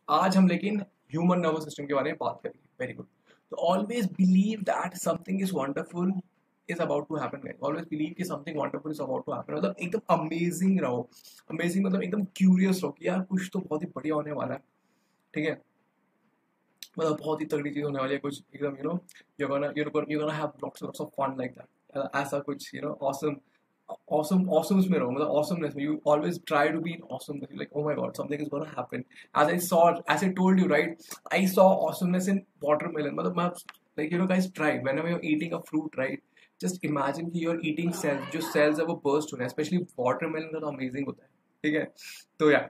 आज हम लेकिन ह्यूमन नर्वस सिस्टम के बारे में बात करेंगे। Very good. तो always believe that something is wonderful is about to happen. Always believe कि something wonderful is about to happen. मतलब एकदम अमेजिंग रहो। अमेजिंग मतलब एकदम क्यूरियस रहो कि यार कुछ तो बहुत ही बढ़िया होने वाला है। ठीक है, मतलब बहुत ही तगड़ी चीज होने वाली है कुछ एकदम, you're gonna have lots of fun like that। ऐसा कुछ awesome, awesomeness में रहो, मतलब awesomeness में you always try to be in awesomeness, like oh my god something is gonna happen। as I told you, right, I saw awesomeness in watermelon। मतलब मैं, like guys, try whenever you're eating a fruit, right, just imagine कि you're eating cells, जो cells है वो burst हो रहे हैं, especially watermelon का तो amazing होता है। ठीक है, तो यार,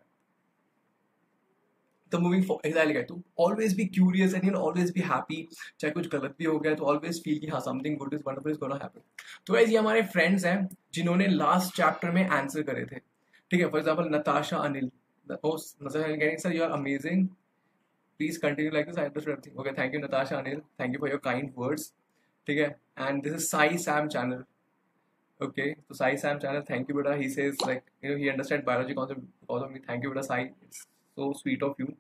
तो मूविंग एग्जैक्टली, तो always be curious and always be happy. चाहे कुछ गलत भी हो गया तो ऑलवेज फील कि हाँ something good is wonderful is gonna happen. तो गाइस ये हमारे फ्रेंड्स हैं जिन्होंने लास्ट चैप्टर में आंसर करे थे। ठीक है, फॉर एग्जांपल नताशा अनिल, नताशा अनिल कहने sir you are amazing, please continue like this, I understood everything. Okay, thank you Natasha Anil, thank you for your kind words. ठीक है, and this is Sai Sam channel. Okay, तो Sai Sam channel, thank you बेटा, he says like he understand biology concept because of me. Thank you बेटा Sai, it's so sweet of you.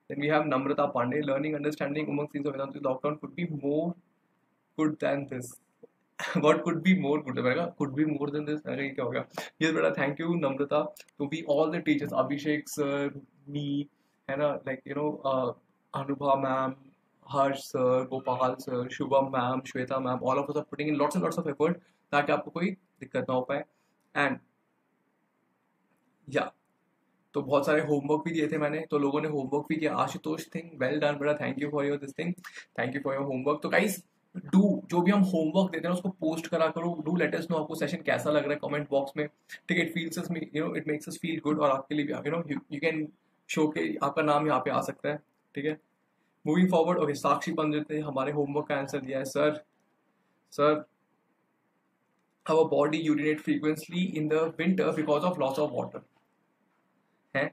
Then we have Namrata Pandey, learning, understanding Umang Scenes of Vedanta lockdown could be more good than this। What could be more good? मैंने कहा could be more than this, मैंने कहा ये क्या हो गया? Yes बेटा, thank you Namrata, to be all the teachers, Abhishek sir, me, है ना, like Anubha ma'am, Harsh sir, Gopal sir, Shubham ma'am, Shweta ma'am, all of us are putting in lots and lots of effort ताकि आपको कोई दिक्कत ना हो पाए। And yeah, तो बहुत सारे होमवर्क भी दिए थे मैंने, तो लोगों ने होमवर्क भी किया। आशुतोष थिंग, वेल डन बेटा, thank you for your this thing, thank you for your homework. तो गाइस डू, जो भी हम होमवर्क देते हैं उसको पोस्ट करा करो। डू लेट अस नो आपको सेशन कैसा लग रहा है कमेंट बॉक्स में। ठीक है, it feels us it makes us feel good, और आपके लिए भी यू कैन शो के आपका नाम यहाँ पे आ सकता है। ठीक है, मूविंग फॉरवर्ड। ओके, साक्षी पंडित ने हमारे होमवर्क का आंसर दिया है। Sir our body urinate frequently in the winter because of loss of water है।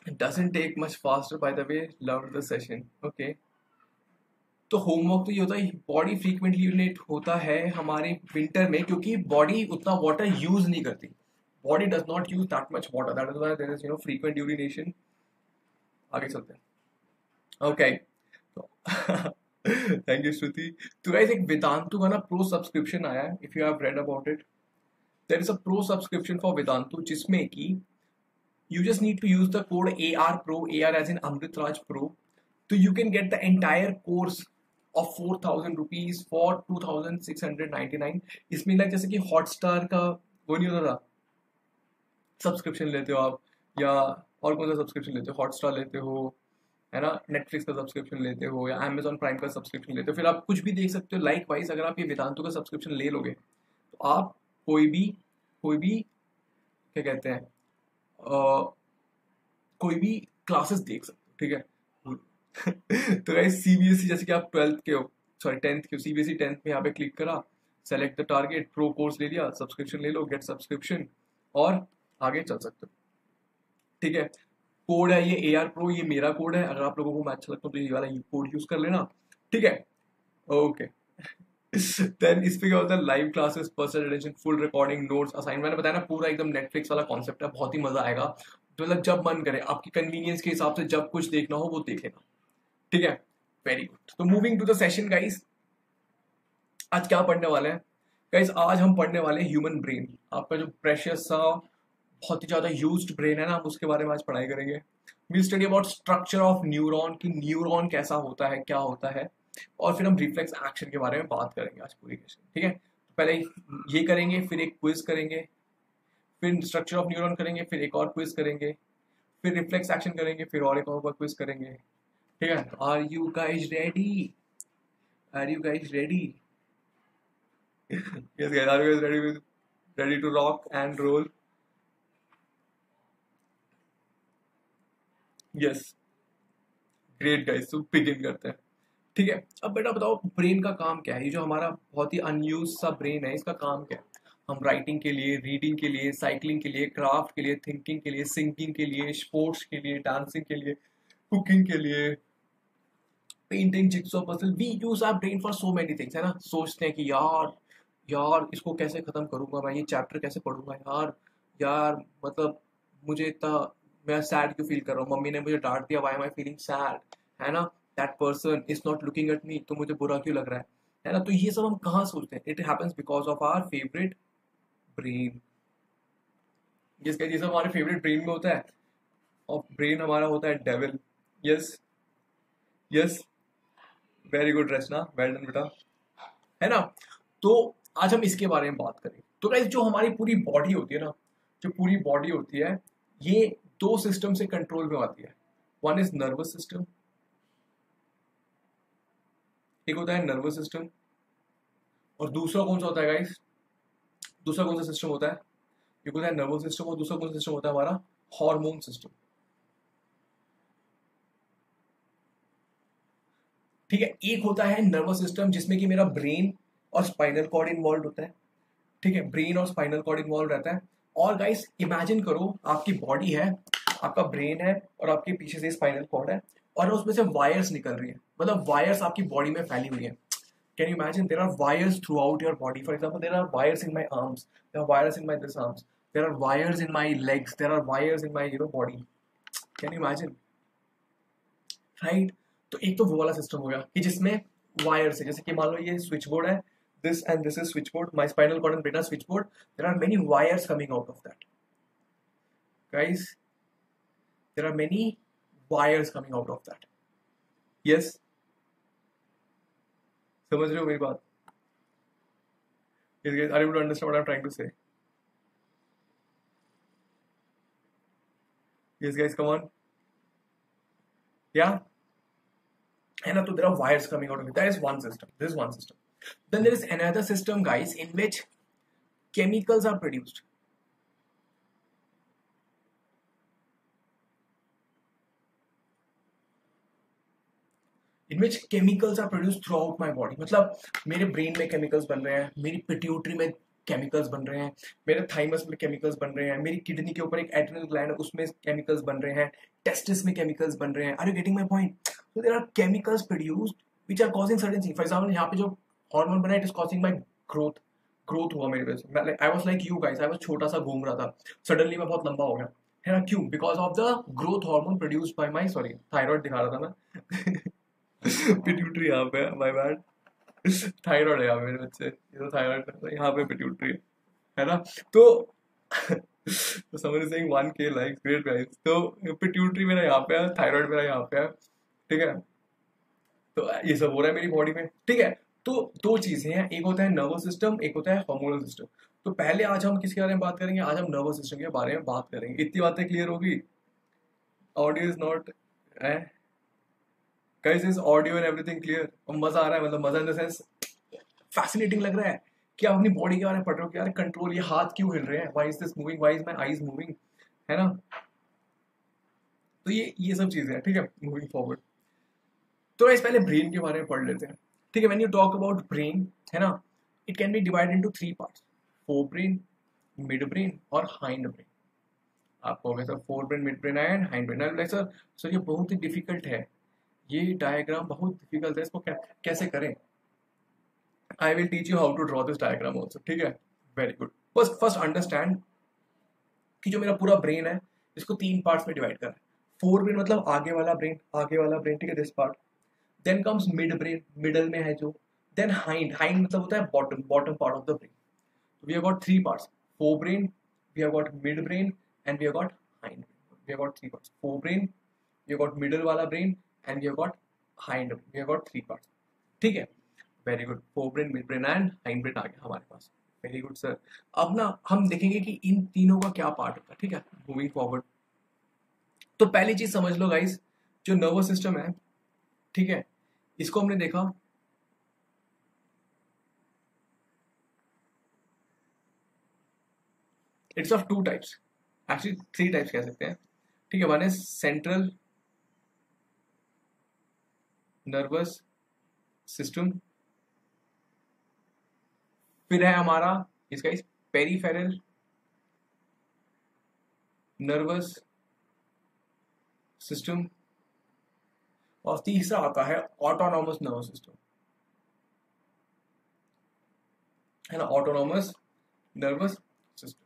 It doesn't take much faster, by the way, loved the session। Okay, तो होमवर्क तो ये होता है, बॉडी फ्रीक्वेंटली यूरिनेट होता है हमारे विंटर में क्योंकि बॉडी उतना वाटर यूज नहीं करती। Body does not use that much water, that is why there is frequent urination. आगे चलते हैं। ओके, तो थैंक यू श्रुति। तो गाइस एक वेदांतु का ना प्रो सब्सक्रिप्शन आया है, if you have read about it, there is a pro subscription for Vedantu जिसमें कि you just need to use the code ARPRO, AR as in Amritraj Pro, so you can get the entire course of 4,000 rupees for 2,699। इसमें like जैसे कि Hotstar का वो नहीं होता था, सब्सक्रिप्शन लेते हो आप, या और कौन सा सब्सक्रिप्शन लेते हो, हॉटस्टार लेते हो, है ना, नेटफ्लिक्स का सब्सक्रिप्शन लेते हो या अमेजॉन प्राइम का सब्सक्रिप्शन लेते हो, फिर आप कुछ भी देख सकते हो। लाइक वाइज अगर आप ये वेदांतु का सब्सक्रिप्शन ले लोगे तो आप कोई भी क्या कहते हैं, कोई भी क्लासेस देख सकते हो। ठीक है तो गाइस सीबीएसई जैसे कि आप 12th के हो, सॉरी 10th के हो, सीबीएसई 10th में यहाँ पे क्लिक करा, select the target, pro course ले लिया, सब्सक्रिप्शन ले लो, गेट सब्सक्रिप्शन, और आगे चल सकते हो। ठीक है, कोड है ये AR प्रो, ये मेरा कोड है, अगर आप लोगों को अच्छा लगता है तो ये वाला कोड यूज कर लेना। ठीक है, ओके देन इस पे क्या होता है, live classes, personal attention, full recording, notes, assign, मैंने बताया ना पूरा एकदम नेटफ्लिक्स वाला कॉन्सेप्ट है, बहुत ही मजा आएगा। तो मतलब जब मन करे, आपकी कन्वीनियंस के हिसाब से जब कुछ देखना हो वो देख लेना। ठीक है, वेरी गुड। तो moving to the session guys, आज क्या पढ़ने वाले हैं गाइस? आज हम पढ़ने वाले हैं ह्यूमन ब्रेन, आपका जो प्रेशियस सा बहुत ही ज्यादा यूज्ड ब्रेन है ना, हम उसके बारे में आज पढ़ाई करेंगे। We study about structure of neuron, की न्यूरॉन कैसा होता है, क्या होता है, और फिर हम रिफ्लेक्स एक्शन के बारे में बात करेंगे आज पूरी सेशन। ठीक है, तो पहले ये करेंगे, फिर एक क्विज करेंगे, फिर स्ट्रक्चर ऑफ न्यूरॉन करेंगे, फिर एक और क्विज करेंगे, फिर रिफ्लेक्स एक्शन करेंगे, फिर और एक और क्विज करेंगे। ठीक है, are you guys ready? Are you guys ready? Yes guys, are you guys ready to rock and roll? Yes, great guys, तो बिगिन करते हैं। ठीक है, अब बेटा बताओ ब्रेन का काम क्या है? ये जो हमारा बहुत ही अनयूज सा ब्रेन है, इसका काम क्या है? हम राइटिंग के लिए, रीडिंग के लिए, साइकिलिंग के लिए, क्राफ्ट के लिए, थिंकिंग के लिए, सिंगिंग के लिए, स्पोर्ट्स के लिए, डांसिंग के लिए, कुकिंग के लिए, painting, jigsaw puzzle, we use our brain for so many things, है ना। सोचते हैं कि यार यार इसको कैसे खत्म करूंगा मैं, ये चैप्टर कैसे पढ़ूंगा यार, यार मतलब मुझे इतना मैं सैड क्यों फील कर रहा हूँ, मम्मी ने मुझे डांट दिया, why am I feeling sad, है ना, that person is not looking at me, तो मुझे बुरा क्यों लग रहा है ना। तो ये सब हम कहाँ सोचते हैं, it happens because of our favourite brain. ये सब हमारे फेवरेट ब्रेन में होता है, और ब्रेन हमारा होता है devil. Yes, yes, very good Rachna, well done बेटा, है ना। तो आज हम इसके बारे में बात करें। तो गाइस जो हमारी पूरी बॉडी होती है ना, जो पूरी बॉडी होती है, ये दो सिस्टम से कंट्रोल में आती है। वन इज नर्वस सिस्टम, एक होता है नर्वस सिस्टम, और दूसरा कौन सा होता है गाइस, दूसरा कौन सा सिस्टम होता है, एक होता है नर्वस सिस्टम और दूसरा कौन सा सिस्टम होता है हमारा, हार्मोन सिस्टम। ठीक है, एक होता है नर्वस सिस्टम जिसमें कि मेरा ब्रेन और स्पाइनल कॉर्ड इन्वॉल्व होता है। ठीक है, ब्रेन और स्पाइनल कॉर्ड इन्वॉल्व रहता है। और गाइस इमेजिन करो आपकी बॉडी है, आपका ब्रेन है, और आपके पीछे से स्पाइनल कॉर्ड है, और उसमें से वायर्स निकल रही है, मतलब वायर्स आपकी बॉडी में फैली हुई है। Can you imagine? There are wires throughout your body. For example, there are wires in my arms. There are wires in my this arms. There are wires in my legs. There are wires in my body. Can you imagine? Right? तो एक तो वो वाला system हो गया कि जिसमें wires है, जैसे कि मान लो ये स्विच बोर्ड है, this and this is switchboard. My spinal cord and brain are switchboard. There are many wires coming out of that. Guys, there are many wires coming out of that. Yes? समझ रहे हो मेरी बात? Yes, guys, are you able to understand what I'm trying to say? Yes, guys, come on. Yeah? And so there are wires coming out of it. That is one system. This is one system. Then there is another system, guys, in which chemicals are produced. In which chemicals are produced throughout my body. मतलब मेरे brain में chemicals बन रहे हैं, मेरी pituitary में chemicals बन रहे हैं, मेरे थाइमस में केमिकल्स बन रहे हैं, मेरी किडनी के ऊपर एक एड्रिनल ग्लैंड है उसमें केमिकल्स बन रहे हैं, टेस्टिस में केमिकल्स बन रहे हैं। Are you getting my point? So there are chemicals produced which are causing certain thing. For example यहाँ पे जो हार्मोन बना है, it is causing my growth. Growth हुआ मेरे वजह से, मैं I was like you guys, I was छोटा सा घूम रहा था, सडनली मैं बहुत लंबा हो गया, है ना। क्यों? Because of the growth hormone produced by my, sorry thyroid दिखा रहा था मैं पिट्यूटरी यहाँ पे, माय बैड, थायराइड है यहाँ पे मेरे बच्चे, ये तो थायराइड यहाँ पे पिट्यूटरी है ना। तो तो समझ saying 1K likes, great guys. तो पिट्यूटरी मेरा यहाँ पे है, थायराइड मेरा यहाँ पे है, ठीक है। तो ये सब हो रहा है मेरी बॉडी में, ठीक है। तो दो चीजें हैं, एक होता है नर्वस सिस्टम, एक होता है हार्मोनल सिस्टम। तो पहले आज हम किसके बारे में बात करेंगे? आज हम नर्वस सिस्टम के बारे में बात करेंगे। इतनी बातें क्लियर होगी? Audio is not, guys is audio and everything clear? और मजा आ रहा है, मतलब मजा इन द सेंस फैसिनेटिंग लग रहा है कि आप अपनी बॉडी के बारे में पढ़ रहे हो कि यार कंट्रोल, ये हाथ क्यों हिल रहे हैं, why is this moving, why is my eyes moving, है ना। तो ये सब चीजें हैं, ठीक है, मूविंग फॉरवर्ड। तो गाइस पहले ब्रेन के बारे में पढ़ लेते हैं, ठीक है। When you talk about brain, है ना, it can be divided into 3 parts, fore brain, mid brain और हाइंड ब्रेन। आपको हो गया sir four brain, mid brain and hind brain. Like sir ये बहुत ही डिफिकल्ट है, ये डायग्राम बहुत डिफिकल्ट है, इसको कैसे करें? I will teach you how to draw this diagram also, ठीक है। Very good. फर्स्ट अंडरस्टैंड कि जो मेरा पूरा ब्रेन है इसको 3 पार्ट्स में डिवाइड करा है। फोर ब्रेन मतलब आगे वाला ब्रेन, आगे वाला ब्रेन, ठीक है, this part. Then comes mid brain, middle में है जो। देन हाइंड, हाइंड मतलब होता है bottom, bottom part of the brain. We have got 3 parts, fore brain, we have got mid brain and we have got hind brain. We have got 3 parts, fore brain, we have got middle वाला brain and we have got hind brain. We have got 3 parts, ठीक है। Very good, fore brain, mid brain and hind brain आ गया हमारे पास। Very good sir. अब ना हम देखेंगे कि इन तीनों का क्या पार्ट होता है, ठीक है, मूविंग फॉरवर्ड। तो पहली चीज समझ लो गाइस, जो नर्वस सिस्टम है, ठीक है, इसको हमने देखा it's of 2 types, actually 3 types कह सकते हैं, ठीक है। One is central nervous system, फिर है हमारा इसका पेरिफेरल नर्वस सिस्टम, और तीसरा आता है ऑटोनॉमस नर्वस सिस्टम, है ना, ऑटोनॉमस नर्वस सिस्टम।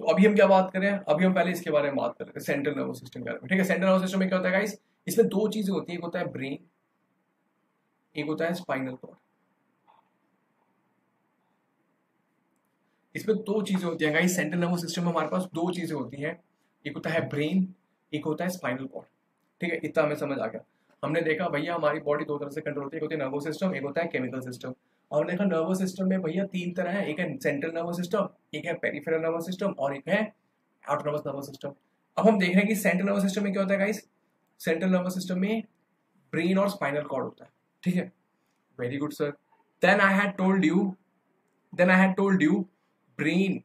तो अभी हम क्या बात कर रहे हैं, अभी हम पहले इसके बारे में बात कर रहे हैं, सेंट्रल नर्वस सिस्टम के बारे में, ठीक है। सेंट्रल नर्वस सिस्टम में क्या होता है गाइस, इसमें दो चीजें होती है, एक होता है ब्रेन, एक होता है स्पाइनल कॉर्ड। इसमें दो चीजें होती है गाइस, सेंट्रल नर्वस सिस्टम में हमारे पास दो चीजें होती हैं, एक होता है ब्रेन, एक होता है स्पाइनल कॉर्ड, ठीक है। इतना हमें समझ आ गया। हमने देखा भैया हमारी बॉडी दो तरह से कंट्रोल होती है, एक होती है नर्वस सिस्टम, एक होता है केमिकल सिस्टम। और हमने देखा नर्वस सिस्टम में भैया तीन तरह है, एक है सेंट्रल नर्वस सिस्टम, एक है पेरिफेरल नर्वस सिस्टम और एक है ऑटोनोमस नर्वस सिस्टम। अब हम देख रहे हैं कि सेंट्रल नर्वस सिस्टम में क्या होता है गाइस, सेंट्रल नर्वस सिस्टम में ब्रेन और स्पाइनल कॉर्ड होता है, ठीक है। Very good sir. Then I had told you then I had told you brain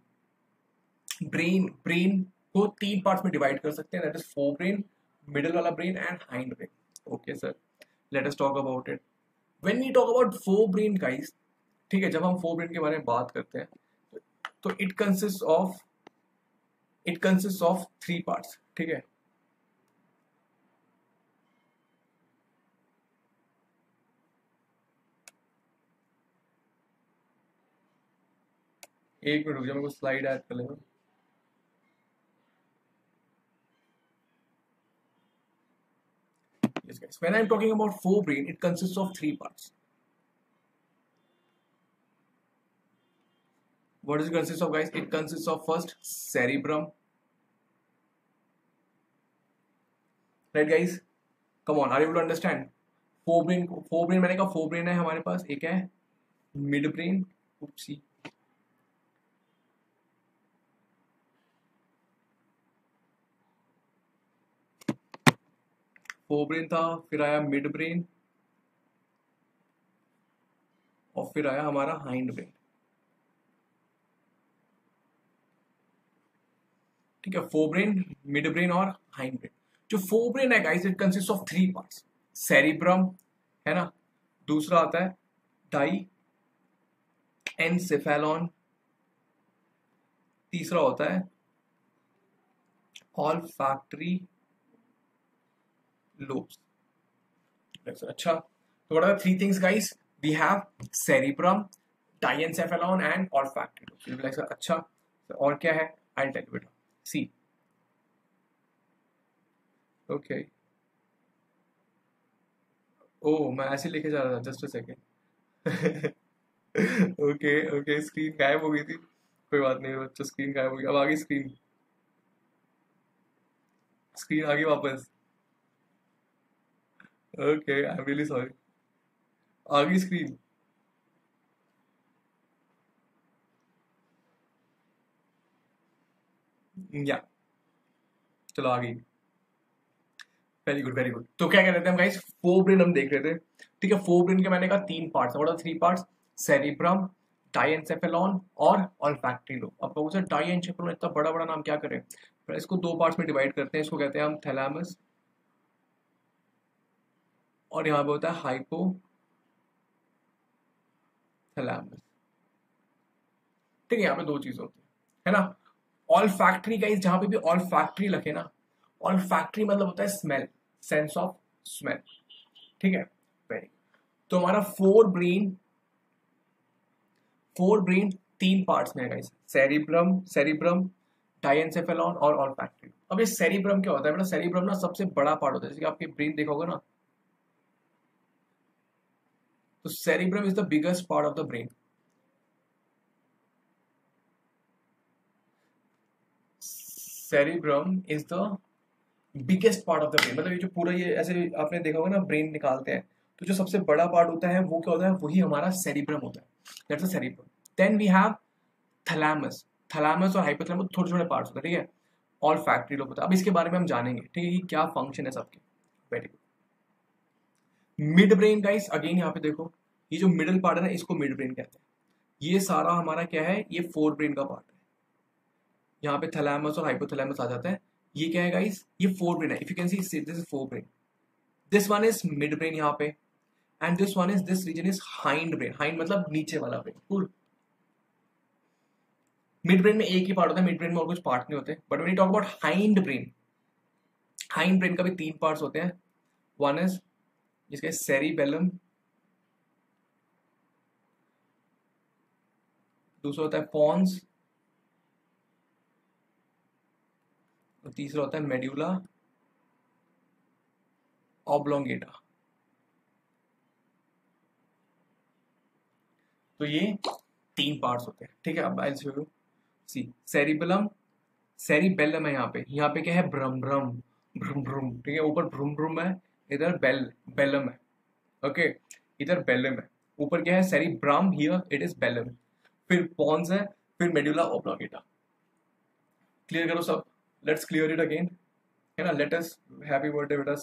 brain को तीन पार्ट्स में डिवाइड कर सकते हैं, that is fore brain, middle वाला brain and hind brain. Okay sir, let us talk about it. When we talk about fore brain guys, ठीक है, जब हम फोर ब्रेन के बारे में बात करते हैं तो it consist of three parts, ठीक है। एक मिनट रुक जाओ, मेरे को स्लाइड ऐड कर लेना। Yes, guys. When I'm talking about forebrain, it consists of three parts. What does it consist of, guys? It consists of first cerebrum. Right, guys? Come on, are you able to understand? Forebrain मैंने कहा forebrain है हमारे पास, एक है midbrain, oopsie, forebrain था, फिर आया midbrain और फिर आया हमारा hindbrain, ठीक है। फोरब्रेन, मिडब्रेन और हाइंडब्रेन। जो फोरब्रेन है guys, it consist of three parts, cerebrum है ना, दूसरा आता है डाई एनसेफेलॉन, तीसरा होता है ऑल्फैक्टरी लोब्स। अच्छा, तो what are the three things guys, we have cerebrum, diencephalon and olfactory lobes. अच्छा, और क्या है, आई टेल यू बेटा, सी, ओके। ओ, मैं ऐसे लेके जा रहा था, just a second. Okay okay, screen गायब हो गई थी, कोई बात नहीं बच्चों, स्क्रीन गायब हो गई, अब आ गई स्क्रीन, स्क्रीन आ गई वापस। Okay, I am really sorry, आ गई स्क्रीन। या, चलो आ गई। Very good very good. तो क्या कह रहे थे हम गाइस, फोर ब्रेन हम देख रहे थे, ठीक है। फोर ब्रेन के मैंने कहा तीन parts, what are three parts, cerebrum, diencephalon और ऑल्फैक्टरी लोब। अब कहोगे सर डाइएन्सेफेलॉन इतना बड़ा बड़ा नाम क्या करें, पर इसको दो पार्ट्स में डिवाइड करते हैं, इसको कहते हैं हम थैलेमस और यहाँ पे होता है हाइपोथैलेमस, ठीक है। यहाँ पे दो चीजें होती है ना। ऑल फैक्ट्री गाइस, जहां पे भी ऑल फैक्ट्री लिखे ना, ऑल फैक्ट्री मतलब होता है स्मेल, सेंस ऑफ स्मेल, ठीक है। वेरी, तो हमारा फोर ब्रेन तीन पार्ट्स में है गाइस, सेरिब्रम, डाइएन्सेफेलॉन और ऑल फैक्ट्री। अब ये सेरिब्रम क्या होता है बेटा, सेरिब्रम ना सबसे बड़ा पार्ट होता है, जैसे कि आपके ब्रेन देखा होगा ना, तो cerebrum is the biggest part of the brain. Cerebrum is the biggest part of the brain, मतलब ये जो पूरा, ये ऐसे आपने देखा होगा ना ब्रेन निकालते हैं, तो जो सबसे बड़ा पार्ट होता है वो क्या होता है, वही हमारा सेरिब्रम होता है, that's a cerebrum. Then we have thalamus, thalamus और हाइपोथैलेमस थोड़े छोटे पार्ट्स होते हैं, ठीक है। ऑल फैक्ट्री लोग होता है, अब इसके बारे में हम जानेंगे, ठीक है, कि क्या फंक्शन है सबके। Very good. Mid brain guys, again यहाँ पे देखो, ये जो मिडिल पार्ट है ना, इसको मिड ब्रेन कहते हैं। ये सारा हमारा क्या है, ये फोर ब्रेन का पार्ट है, यहाँ पे थैलेमस और हाइपोथैलेमस आ जाता है। ये क्या है गाइस, ये फोर ब्रेन है, if you can see this is fore brain, this one is mid brain यहाँ पे, and this one is, this region is hind brain, hind मतलब नीचे वाला ब्रेन, कूल। मिड ब्रेन में एक ही पार्ट होता है, मिड ब्रेन में और कुछ पार्ट नहीं होते, but when you talk about hind brain, hind brain का भी तीन पार्ट्स होते हैं, वन इज जिसके सेरिबेलम, दूसरा होता है पॉन्स और तीसरा होता है मेड्यूला ऑब्लोंगेटा। तो ये 3 पार्ट्स होते हैं, ठीक है। अब I show you, see cerebellum, cerebellum है यहाँ पे क्या है, ब्रम ब्रम ब्रम ब्रम, ठीक है। ऊपर ब्रुम ब्रुम है, इधर बेलम है, ओके। इधर बेलम है, ऊपर क्या है, cerebrum, here it is Belum. फिर पॉन्स है, फिर मेडुला ऑब्लोंगेटा। क्लियर करो सब, लेट्स क्लियर इट अगेन, है ना। लेट अस हैप्पी बर्थडे बेटा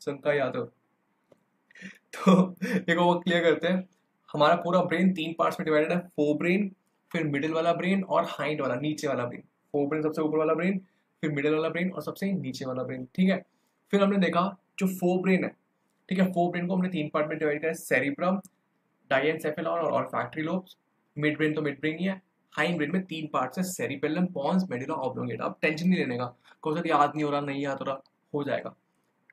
सनका यादव। तो देखो वो क्लियर करते हैं। हमारा पूरा ब्रेन 3 पार्ट्स में डिवाइडेड है, फोर ब्रेन, फिर मिडिल वाला ब्रेन और हाइंड वाला नीचे वाला ब्रेन। फोर ब्रेन सबसे ऊपर वाला ब्रेन, फिर मिडिल वाला ब्रेन और सबसे नीचे वाला ब्रेन, ठीक है। फिर हमने देखा जो फोर ब्रेन है, ठीक है, फोर ब्रेन को हमने 3 पार्ट में डिवाइड किया, सेरिब्रम, डायनसेफेलॉन और ऑल्फैक्टरी लोब्स। मिड ब्रेन तो मिड ब्रेन ही है। हाइंड ब्रेन में 3 पार्ट्स है, सेरिबेलम, पॉन्स, मेडुला ऑब्लोंगेटा। अब टेंशन नहीं लेने का, कौन सा याद नहीं हो रहा, नहीं याद हो रहा, हो जाएगा,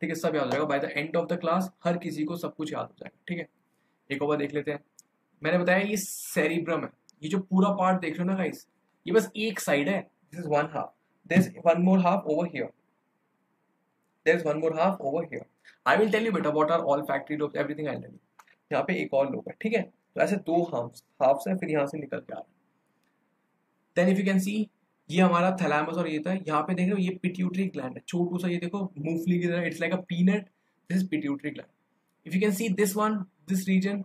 ठीक है, सब याद हो जाएगा। By the end of the class हर किसी को सब कुछ याद हो जाएगा, ठीक है। एक और बार देख लेते हैं। मैंने बताया ये सेरिब्रम है, ये जो पूरा पार्ट देख रहे हो ना गाइस, ये बस एक साइड है, this is one half, there is one more half over here, there is one more half over here. I will tell you बेटा what are olfactory lobes, everything I will tell you. यहाँ पे एक और lobe है, ठीक है। तो ऐसे 2 हाफ्स है, फिर यहाँ से निकल के आ रहा है। Then if you can see, ये हमारा थैलेमस और ये था, यहाँ पे देख रहे हो ये पिट्यूटरी ग्लैंड है, छोटू सा, ये देखो मूंगफली की तरह, it's like a peanut, this is pituitary gland. If you can see this one, this region,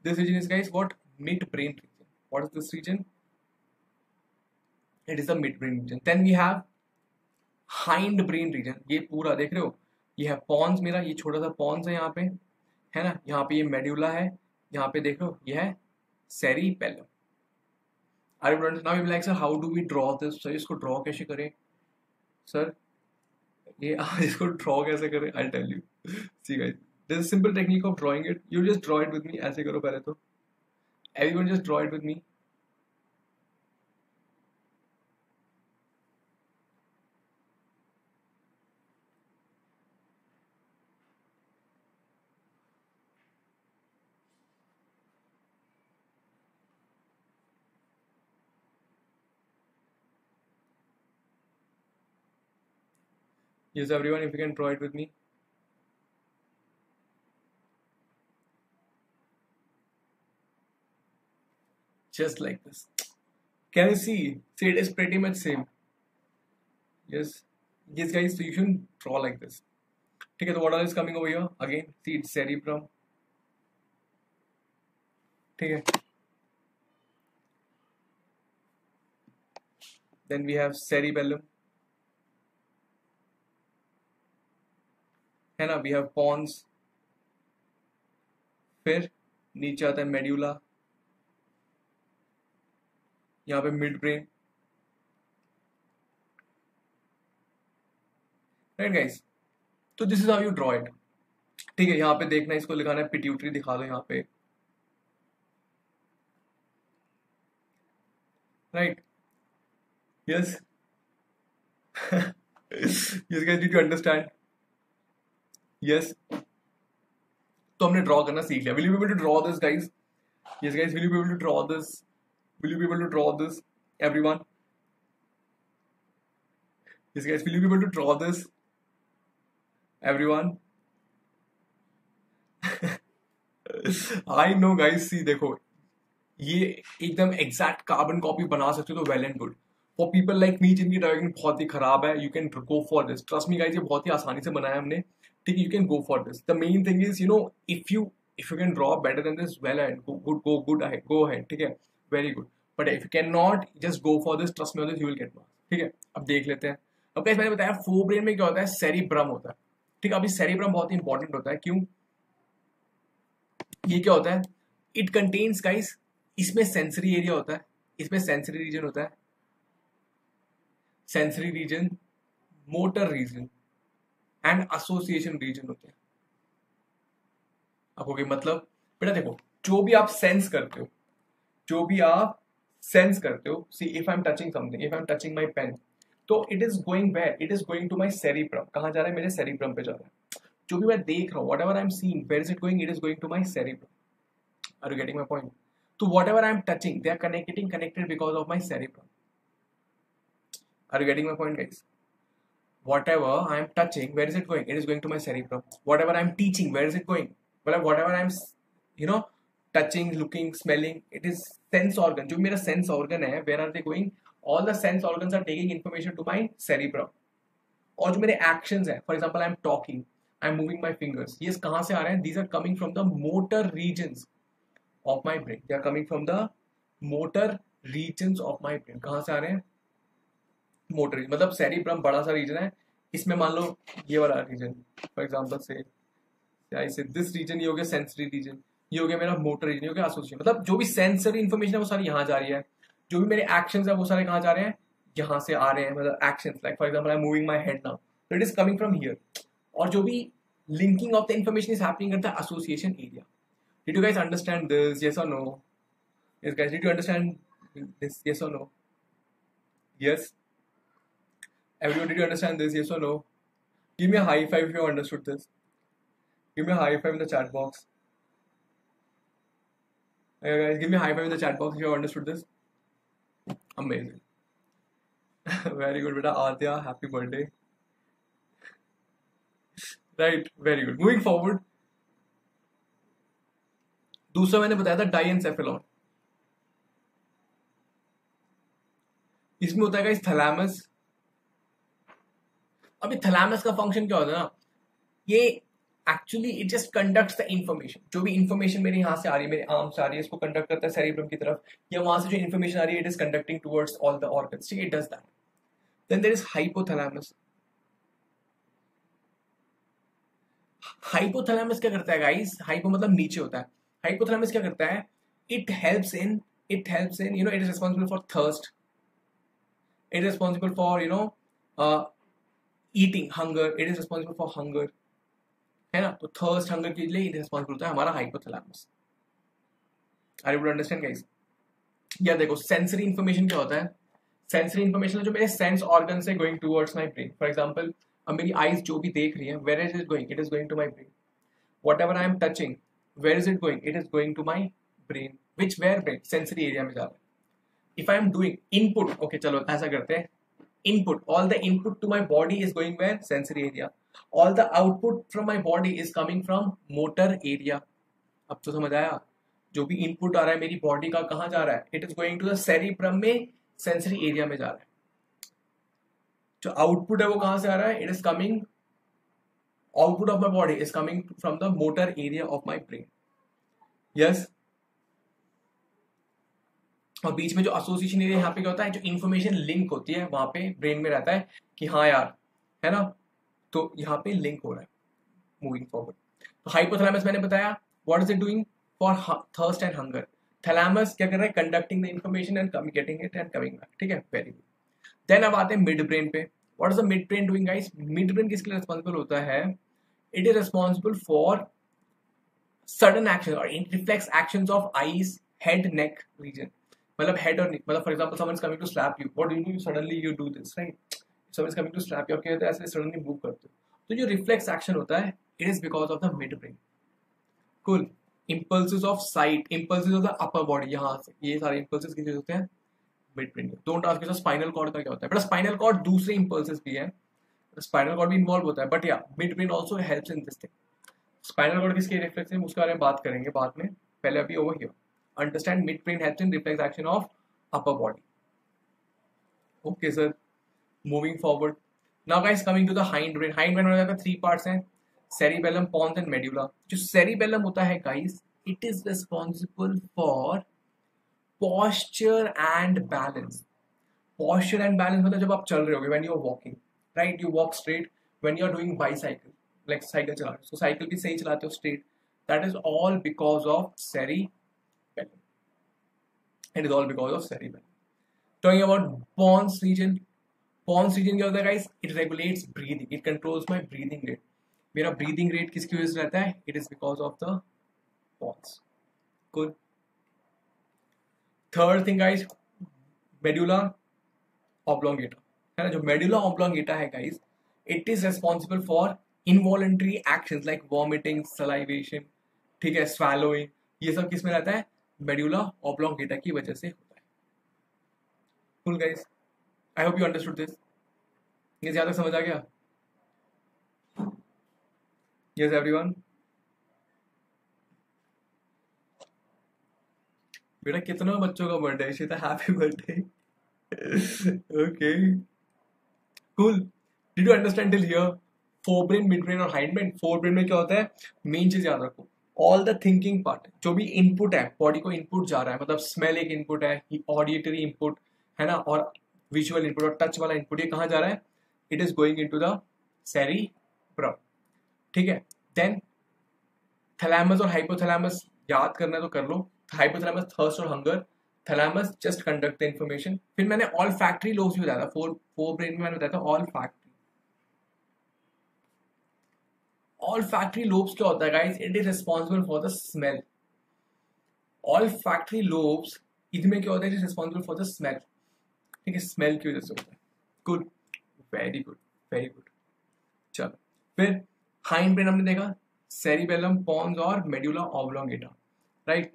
this region is guys what, midbrain region. What is this region? It is the midbrain region. Then we have hindbrain region. ये पूरा देख रहे हो, ये है pons मेरा, ये छोटा सा pons है यहाँ पे, है ना। यहाँ पे ये मेड्यूला है, यहाँ पे देख रहे हो ये है cerebellum. Are you understand? Now you will like sir how do we draw this? Sir इसको draw कैसे करें सर, ये इसको draw कैसे करें, I'll tell you. See guys, there's a simple technique of drawing it. You just draw it with me. ऐसे करो पहले तो, everyone just draw it with me. Yes, everyone, if you can draw it with me. Just like this. Can you see? See, it is pretty much same. Yes. Yes, guys, so you should draw like this. Okay, so what all is coming over here? Again, see, it's cerebrum. Okay. Then we have cerebellum. है ना, we have pons. फिर नीचे आता है medulla, यहाँ पे mid brain, right guys. तो this is how you draw it, ठीक है। यहाँ पे देखना, इसको लिखाना है पिट्यूटरी, दिखा दो यहाँ पे, right. Yes yes guys, did you understand? Yes, तो हमने ड्रॉ करना सीख लिया। Will you be able to draw this guys? Yes guys, will you be able to draw this? Will you be able to draw this everyone? Yes guys, will you be able to draw this everyone? I know guys, see देखो, ये एकदम exact carbon copy बना सकते हो तो well and good. For people like me जिनकी driving बहुत ही खराब है, you can go for this, trust me guys, ये बहुत ही आसानी से बनाया हमने, ठीक है। You can go for this. The main thing is, you know, if you can draw better than this, well and good ahead, go ahead, ठीक है, very good. But if you can not, just go for this, trust me on this, you will get marks, ठीक है। अब देख लेते हैं। अब guys, मैंने बताया फोर ब्रेन में क्या होता है, सेरिब्रम होता है, ठीक है। अभी सेरिब्रम बहुत ही इंपॉर्टेंट होता है, क्यों? ये क्या होता है, इट कंटेन्स गाइस, इसमें सेंसरी एरिया होता है, इसमें सेंसरी रीजन होता है, sensory region, motor region and association region होते हैं। आपको क्या मतलब? बेटा देखो, जो भी आप सेंस करते हो, जो भी आप सेंस करते हो, see if I am touching something, if I am touching my pen, तो it is going where, it is going to my cerebrum. कहाँ जा रहा है? मेरे सेरिब्रम पे जा रहा है। जो भी मैं देख रहा हूँ, whatever I am seeing, where is it going? It is going to my cerebrum. Are you getting my point? तो whatever I am touching, they are connected because of my cerebrum. Are you getting my point, guys? Whatever I am touching, where is it going? It is going to my cerebrum. Whatever I am teaching, where is it going? Well, whatever I am, you know, touching, looking, smelling, it is sense organ. जो मेरा sense organ है, where are they going? All the sense organs are taking information to my cerebrum. और जो मेरे actions हैं, for example, I am talking, I am moving my fingers. ये कहाँ से आ रहे हैं? These are coming from the motor regions of my brain. They are coming from the motor regions of my brain. कहाँ से आ रहे हैं? मोटर मतलब सेरिब्रम बड़ा सा रीजन है, इसमें मान लो ये वाला रीजन, फॉर एग्जांपल से दिस रीजन, ये हो गया सेंसरी रीजन, ये हो गया मेरा मोटर रीजन, ये हो गया एसोसिएशन, मतलब जो भी सेंसरी इन्फॉर्मेशन है वो सारी यहाँ जा रही है, जो भी मेरे एक्शंस है वो सारे कहाँ जा रहे हैं? यहाँ से आ रहे हैं, मतलब actions, like for example I am moving my head now, तो it is coming from here, और जो भी linking of the information is happening at the association area. Did you guys understand this? Yes और no? Yes guys, did you understand this? Yes और no? Yes. Everyone, did you understand this? Yes or no? Give me a high five if you understood this. Give me a high five in the chat box. Hey guys, give me a high five in the chat box if you understood this. Amazing. Very good, beta. Adya, happy birthday. Right, very good. Moving forward. दूसरा मैंने बताया था डाइएन्सेफेलॉन. इसमें होता है guys thalamus. अभी thalamus का function क्या होता है ना, ये actually it just conducts the information. जो भी इंफॉर्मेशन मेरे यहाँ से आ रही है, मेरे आर्म से आ रही है, इसको कंडक्ट करता है सेरिब्रम की तरफ, या वहां से जो इंफॉर्मेशन आ रही है it is conducting towards all the organs. ठीक है, it does that. Then there is hypothalamus. Hypothalamus क्या करता है गाइस? हाइपो मतलब नीचे होता है. हाइपोथैलेमस क्या करता है? It helps in you know, it is responsible for thirst, it is responsible for you know eating, hunger, it is responsible for hunger, है ना. तो थर्स्ट, हंगर के लिए इट रिस्पॉन्सिबल होता है हमारा hypothalamus. Are you understand guys? या देखो सेंसरी इंफॉर्मेशन क्या होता है? सेंसरी इंफॉर्मेशन जो मेरे सेंस ऑर्गन से going towards my brain. For example, अब मेरी आईज जो भी देख रही है, where is it going? It is going to my brain. Whatever I am touching, where is it going? It is going to my brain. Which where? Brain, sensory area में जा रहा है. If I am doing input, okay चलो ऐसा करते हैं, input, all the input to my body is going where? Sensory area. All the output from my body is coming from motor area. अब तो समझ आया? जो भी input आ रहा है मेरी body का कहाँ जा रहा है? It is going to the cerebrum में sensory area में जा रहा है. जो output है वो कहाँ से आ रहा है? It is coming, output of my body is coming from the motor area of my brain. Yes? और बीच में जो एसोसिएशन एरिया यहाँ पे क्या होता है? जो इन्फॉर्मेशन लिंक होती है वहां पे ब्रेन में रहता है कि हाँ यार, है ना, तो यहाँ पे लिंक हो रहा है. मूविंग फॉरवर्ड, तो हाइपोथैलेमस मैंने बताया, what is it doing? For thirst and hunger. Thalamus क्या कर रहा है? Conducting the information and communicating it and coming back. ठीक है, वेरी गुड. देन अब आते हैं मिड ब्रेन पे. What is the mid brain doing guys? Mid brain किसके लिए रिस्पॉन्सिबल होता है? It is responsible for sudden action और reflex actions of eyes, head, neck region. मतलब हेड और मतलब for example someone is coming to slap you, what do you do? Suddenly you do this, right? Someone is coming to slap you, क्या होता है? ऐसे suddenly move करते हो. तो जो रिफ्लेक्स एक्शन होता है, it is because of the mid brain. Cool. Impulses of sight, impulses of the upper body, यहाँ से ये सारे इंपल्सेस किसे होते हैं? Mid brain. Don't ask me spinal cord का क्या होता है, बट स्पाइनल कॉर्ड दूसरे इंपल्सेस भी है, स्पाइनल कॉर्ड भी इन्वॉल्व होता है, बट या mid brain also helps in this thing. Spinal cord किसके रिफ्लेक्स है उसके बारे में बात करेंगे बाद में, पहले अभी over here understand mid brain helps in reflex action of upper body. Okay sir, moving forward. Now guys, coming to the hind brain. Hind brain में जाकर 3 parts हैं, cerebellum, pons and medulla. जो cerebellum होता है guys, it is responsible for posture and balance. Posture and balance मतलब जब आप चल रहे होगे, when you are walking, right? You walk straight. When you are doing bicycle, like cycle चला रहे हो, so cycle भी सही चलाते हो straight. That is all because of cerebellum. It is all because of cerebellum. Talking about pons region. Pons region क्या होता है guys? It regulates breathing. It controls my breathing rate. मेरा breathing rate किसकी वजह से रहता है? It is because of the pons. Cool. Third thing guys, medulla oblongata. है ना, जो medulla oblongata है guys, it is responsible for involuntary actions like vomiting, salivation, ठीक है, swallowing. ये सब किस में रहता है? मेडुला ऑब्लोंगेटा की वजह से होता है. Cool guys, I hope you understood this. ये ज्यादा समझ आ गया? Yes everyone. बेटा कितना बच्चों का बर्थडे है? Shweta happy birthday. Okay cool. Did you understand till here? Four brain, mid brain और हाइंड ब्रेन। फोर ब्रेन में क्या होता है? मेन चीज याद रखो, ऑल द थिंकिंग पार्ट, जो भी इनपुट है, बॉडी को इनपुट जा रहा है, मतलब स्मेल एक इनपुट है, ऑडिटरी इनपुट है ना, और विजुअल इनपुट और टच वाला इनपुट, ये कहाँ जा रहा है? It is going into the cerebrum. ठीक है। देन थैलेमस और हाइपोथैलेमस याद करना है तो कर लो। हाइपोथैलेमस थर्स्ट और hunger, thalamus just conduct the information. फिर मैंने ऑल फैक्ट्री लोब्स भी बताया था, फोर फोर ब्रेन में मैंने बताया था all factory. All factory lobes क्या होता है guys? It is responsible for the smell. All factory lobes इनमें क्या होता है? It is responsible for the smell. ठीक है, स्मेल की वजह से होता है। Good, very good, very good. चलो फिर हाइंड ब्रेन हमने देखा, सेरिबेलम, पॉन्स और medulla oblongata, right?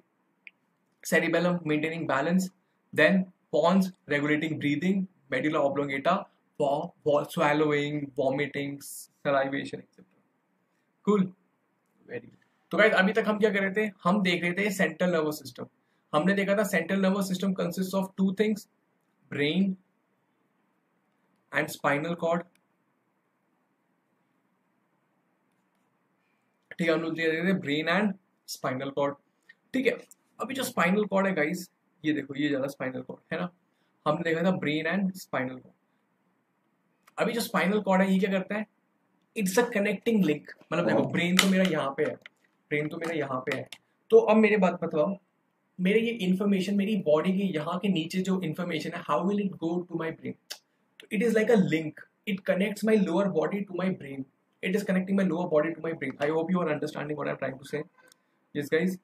cerebellum maintaining balance, then pons regulating breathing, medulla oblongata for swallowing, vomiting, salivation, etc. Cool, very good. तो गाइस अभी तक हम क्या कर रहे थे? हम देख रहे थे सेंट्रल नर्वस सिस्टम। हमने देखा था central nervous system consist of two things, brain and spinal cord. ठीक है, हम लोग देख रहे थे ब्रेन एंड स्पाइनल कॉर्ड। ठीक है, अभी जो स्पाइनल कॉर्ड है गाइस, ये देखो, ये ज्यादा स्पाइनल कॉर्ड है ना। हमने देखा था ब्रेन एंड स्पाइनल कॉर्ड। अभी जो स्पाइनल कॉर्ड है ये क्या करता है? It's a connecting link. मतलब देखो, ब्रेन तो मेरा यहाँ पे है, ब्रेन तो मेरा यहाँ पे है। तो अब मेरे बात बताओ, मेरे ये इन्फॉर्मेशन मेरी बॉडी के यहाँ के नीचे जो इन्फॉर्मेशन है, how will it go to my brain? तो it is like a link, it connects my lower body to my brain. It is connecting my lower body to my brain. I hope you are understanding what I am trying to say. Yes guys,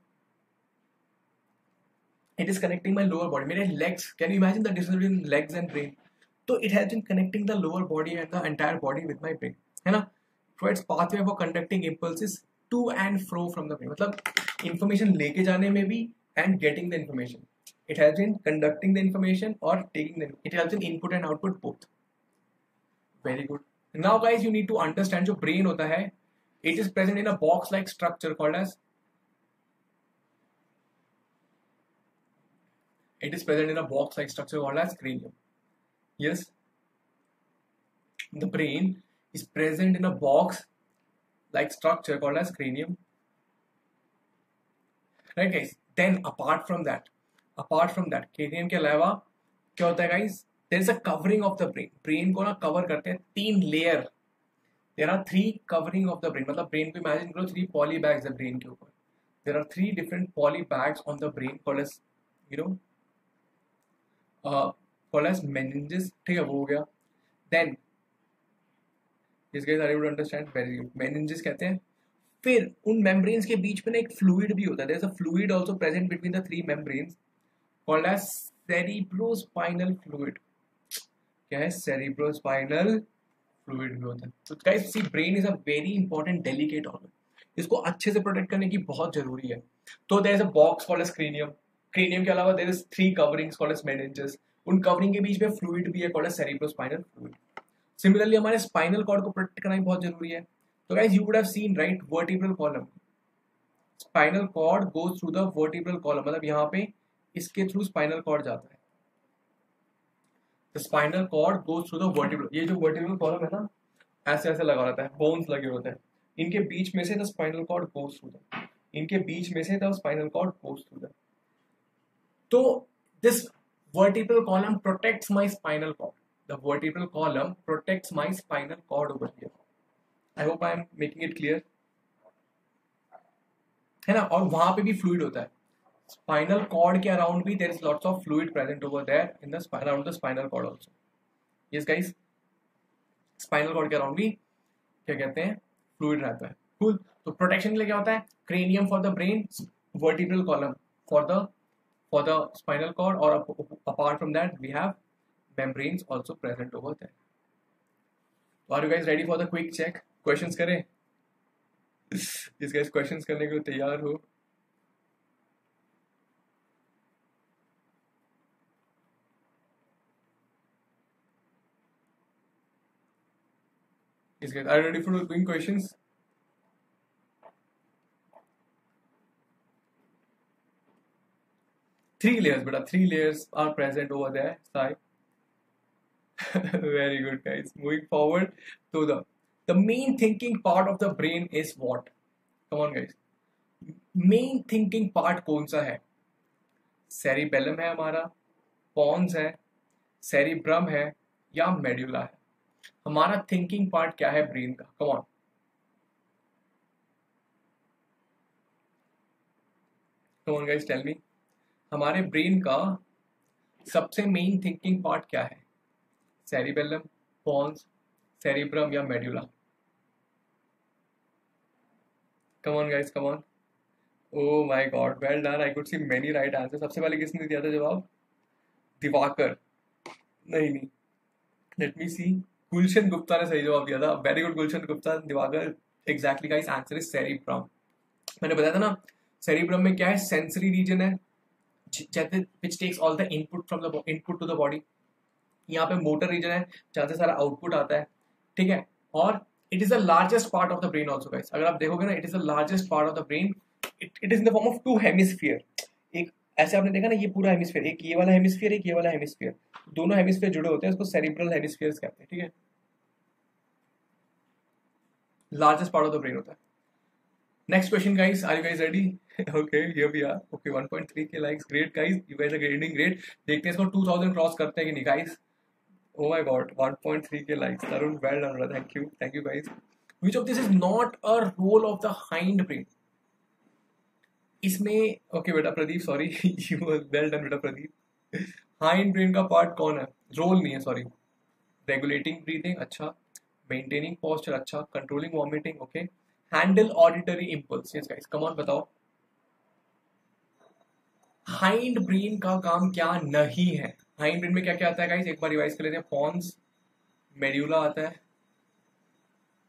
it is connecting my lower body. मेरे legs, can you imagine the distance between legs and brain? तो it has been connecting the lower body and the entire body with my brain, है ना? Provides pathway for conducting impulses to and fro from the brain. मतलब information लेके जाने में भी and getting the information. It has been conducting the information or taking the. It has been input and output both. Very good. Now guys, you need to understand जो brain होता है, it is present in a box-like structure called as. It is present in a box-like structure called as cranium. Yes, the brain is present in a box-like structure called as cranium. Right, guys? Then apart from that, cranium के अलावा क्या होता है guys? There is a covering of the brain. Brain को ना cover करते हैं 3 layer. There are 3 covering of the brain. मतलब brain को imagine करो 3 poly bags है brain के ऊपर. There are 3 different poly bags on the brain called as, you know, called as meninges. ठीक है, वो हो गया. Then guys are able to understand, very good. meninges कहते हैं. फिर उन मेम्ब्रेन्स के बीच में ना एक फ्लूइड भी होता है. There is a fluid also present between the 3 membranes called as cerebrospinal fluid. क्या है? सेरिब्रोस्पाइनल फ्लूइड भी होता है. तो guys see, brain is a very important delicate organ. इसको अच्छे से प्रोटेक्ट करने की बहुत जरूरी है. तो there is a box called as cranium. Cranium के अलावा there is 3 coverings called as meninges. उन कवरिंग के बीच में फ्लूइड भी है called as cerebrospinal fluid. Similarly हमारे स्पाइनल कॉर्ड को प्रोटेक्ट करना भी बहुत जरूरी है. तो guys you would have seen, right, vertebral column. Spinal cord goes through the vertebral column, मतलब यहाँ पे इसके थ्रू स्पाइनल कॉर्ड जाता है. The spinal cord goes through the vertebral. ये जो वर्टिब्रल कॉलम है ना, ऐसे ऐसे लगा रहता है, बोन्स लगे होते हैं. इनके बीच में से the spinal cord goes through the, इनके बीच में से the spinal cord goes through the. तो this vertebral column protects my spinal cord. The vertebral column protects my spinal cord over here. I hope I am making it clear, है ना? और वहां पे भी फ्लूइड होता है. स्पाइनल कॉर्ड के अराउंड भी there is lots of fluid present over there in the around the spinal cord also. Yes guys, spinal cord के अराउंड भी क्या कहते हैं? फ्लूइड रहता है. कूल. तो प्रोटेक्शन के लिए क्या होता है? Cranium for the brain, vertebral column for the spinal cord, और apart from that we have membranes also present over there. Are you guys ready for the quick check? Questions करें? इस guys questions करने के लिए तैयार हो? Yes, guys, are you ready for doing questions? Three layers, beta. Three layers are present over there. Sai. Very good, guys. Moving forward to the main thinking part of the brain is what? Come on, guys. Main thinking part कौन सा है? Cerebellum है हमारा, Pond's है, cerebrum है, या medulla है? हमारा थिंकिंग पार्ट क्या है ब्रेन का? Come on, come on guys, tell me. हमारे ब्रेन का सबसे मेन थिंकिंग पार्ट क्या है? सेरिबेलम, पॉन्स, सेरिब्रम या medulla? Come on guys, come on. Oh my god, well done. I could see many right answer. सबसे पहले किसने दिया था जवाब? दिवाकर. नहीं नहीं, लेट मी सी. गुलशन गुप्ता ने सही जवाब दिया था. Very good Gulshan Gupta. Diwakar exactly guys, answer is cerebrum. मैंने बताया था ना, सेरिब्रम में क्या है? सेंसरी रीजन है, which takes all the input from the input to the body. यहाँ पे मोटर रीजन है जहाँ से सारा आउटपुट आता है, ठीक है. और it is the largest part of the brain also guys. अगर आप देखोगे ना, it is the largest part of the brain. It is in the form of two hemisphere. एक ऐसे आपने देखा ना, ये पूरा हेमिस्फीयर, एक ये वाला हेमिस्फीयर, एक ये वाला हेमिस्फीयर, दोनों हेमिस्फीयर जुड़े होते हैं, उसको सेरिब्रल हेमिस्फीयर्स कहते हैं, ठीक है. Largest part of the brain होता है. Next question, guys. Are you guys ready? Okay, here we are. Okay, 1.3K likes. Great, guys. You guys are getting great. देखते हैं इसको 2000 क्रॉस करते हैं कि नहीं, guys. Oh my God, 1.3K likes. Tarun, well done, brother. Thank you, guys. Which of this is not a role of the hind brain? इसमें okay बेटा Pradeep, sorry. You were well done बेटा Pradeep. Hind brain का part कौन है? Role नहीं है, sorry. Regulating breathing, अच्छा. Maintaining posture, अच्छा. Controlling vomiting, okay. Handle auditory impulse. Yes guys, come on बताओ. हाइंड ब्रेन का काम क्या नहीं है? हाइंड ब्रेन में क्या क्या आता है गाइस? एक बार रिवाइज कर लेते हैं. पॉन्स, मेड्यूला आता है,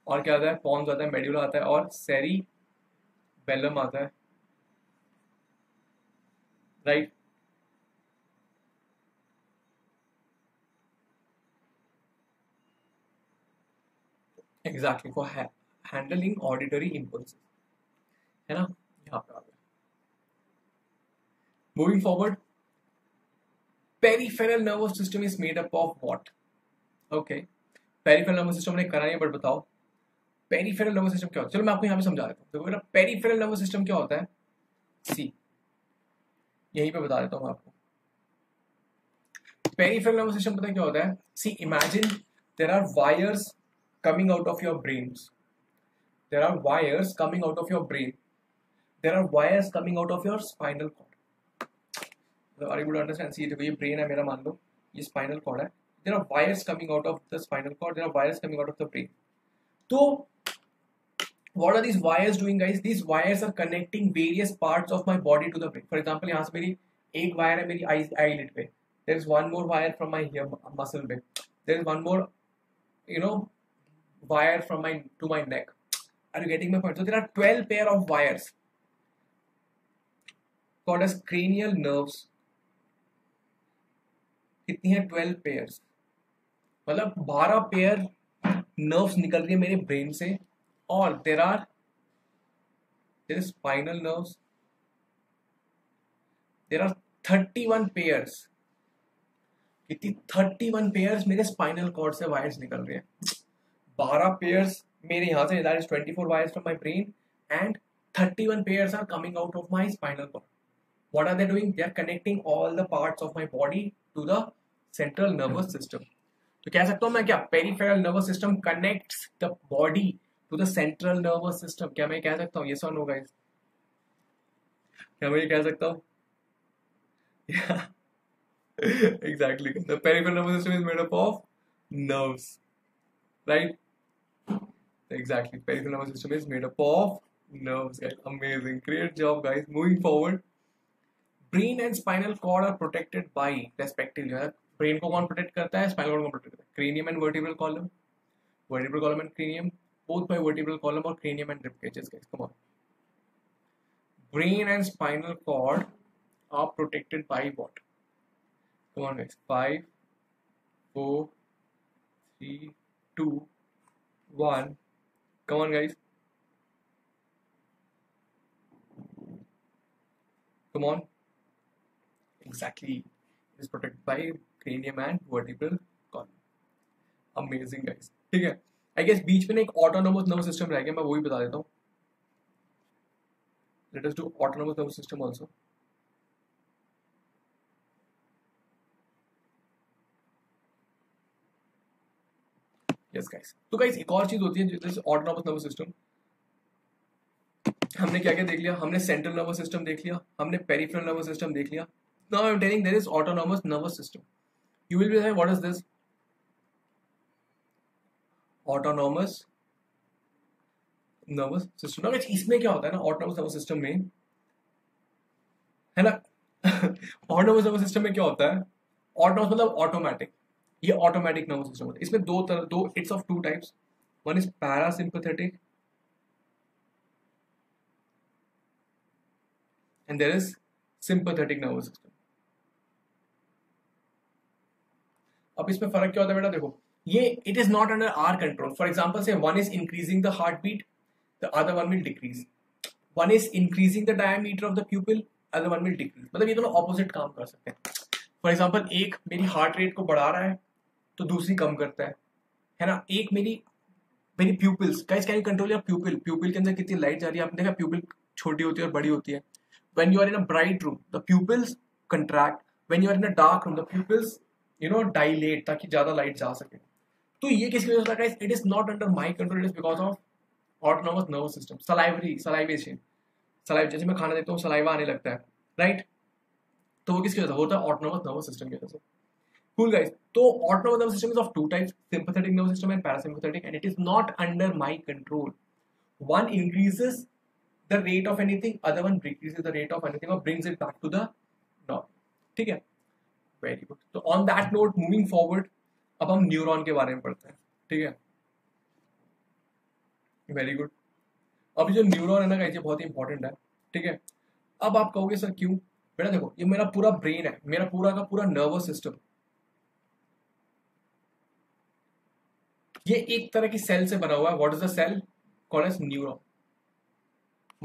और क्या आता है? पॉन्स आता है, मेड्यूला आता है, और सेरिबेलम आता है, right? Exactly, for handling auditory impulse, है ना? यहाँ पे आ गया. Moving forward, peripheral nervous system is made up of what? Okay, peripheral nervous system ने करा नहीं, बट बताओ पेरिफेरल नर्वस सिस्टम क्या होता है? चलो मैं आपको यहाँ पे समझा देता हूँ. देखो बेटा, पेरिफेरल नर्वस सिस्टम क्या होता है? सी, यहीं पे बता देता हूँ आपको. पेरिफेरल नर्वस सिस्टम पता है क्या होता है? See, imagine there are wires coming out of your brains. There are wires coming out of your brain. There are wires coming out of your spinal cord. Are you able to understand? See, देखो ये brain है मेरा, मान लो ये spinal cord है. There are wires coming out of the spinal cord. There are wires coming out of the brain. तो what are these wires doing, guys? These wires are connecting various parts of my body to the brain. For example, यहाँ से मेरी एक wire है मेरी eyelid पे. There is one more wire from my here muscle पे. There is one more, you know, wire from my to my neck. Are you getting my point? So there are 12 pair of wires called as cranial nerves. कितनी है? 12 pairs. मतलब 12 pair nerves निकल रही है मेरे brain से. और there is spinal nerves. There are 31 pairs. कितनी? 31 pairs मेरे स्पाइनल कॉर्ड से वायर्स निकल रही है. 12 pairs मेरे यहाँ से, that is 24 wires from my brain, and 31 pairs are coming out of my spinal cord. What are they doing? They are connecting all the parts of my body to the central nervous system. तो कह सकता हूँ मैं क्या? Peripheral nervous system connects the body to the central nervous system. क्या मैं कह सकता हूँ? Yes or no, guys? क्या मैं ये कह सकता हूँ? Exactly. The peripheral nervous system is made up of nerves, right? Exactly. Peripheral nervous system is made up of nerves, guys. Amazing. Great job, guys. Moving forward, brain and spinal cord are protected by respectively. Brain को कौन protect करता है? Spinal cord को protect करता है. Cranium and vertebral column. Vertebral column and cranium. Both by vertebral column or cranium and rib cages, guys. Come on. Brain and spinal cord are protected by what? Come on, guys. 5, 4, 3, 2, 1. Come on, guys. Come on. Exactly. It is protected by cranium and vertebral column. Amazing, guys. ठीक है. I guess बीच में ना एक autonomous nervous system रह गया, मैं वही बता देता हूँ. Let us do autonomous nervous system also. Yes, guys. तो guys एक और चीज होती है जैसे autonomous nervous system. हमने क्या क्या देख लिया? हमने सेंट्रल नर्वस सिस्टम देख लिया, हमने पेरिफेरल नर्वस सिस्टम देख लिया. Now I am telling there is autonomous nervous system. You will be saying what is this? Autonomous nervous system. ना इसमें क्या होता है ना ऑटोनॉमस नर्वस सिस्टम में, है ना? ऑटोनॉमस नर्वस सिस्टम में क्या होता है? ऑटोनॉमस मतलब ऑटोमेटिक. ये ऑटोमेटिक नर्वस सिस्टम होता है. इसमें दो it's of two types. One is parasympathetic and there is sympathetic nervous system. अब इसमें फर्क क्या होता है बेटा? देखो, ये it is not under our control. For example, say one is increasing the heartbeat, the other one will decrease. One is increasing the diameter of the pupil, other one will decrease. मतलब ये दोनों opposite काम कर सकते हैं. For example, एक मेरी heart rate को बढ़ा रहा है तो दूसरी कम करता है ना? एक मेरी pupils, guys can you control your pupil? Pupil के अंदर कितनी लाइट जा रही है? आपने देखा pupil छोटी होती है और बड़ी होती है. When you are in a bright room, the pupils contract. When you are in a dark room, the pupils, dilate ताकि ज़्यादा लाइट जा सके. तो ये किसकी वजह से होता है? It is not under my control. It is because of autonomous nervous system. Salivation. जैसे मैं खाना देता हूँ, saliva आने लगता है, right? तो वो किसकी वजह से होता है? Autonomous nervous system की वजह से. Cool, guys. तो autonomous nervous system is of two types: sympathetic nervous system and parasympathetic, and it is not under my control. One increases the rate of anything, other one decreases the rate of anything or brings it back to the norm. ठीक है? Very good. तो on that note, moving forward, अब हम neuron के बारे में पढ़ते हैं. ठीक है? Very good. अभी जो न्यूरॉन है ना गाइस, ये बहुत ही इंपॉर्टेंट है. ठीक है? अब आप कहोगे सर क्यों? बेटा देखो, ये मेरा पूरा ब्रेन है, मेरा पूरा का पूरा नर्वस सिस्टम, ये एक तरह की सेल से बना हुआ है. What is the cell? Called as neuron.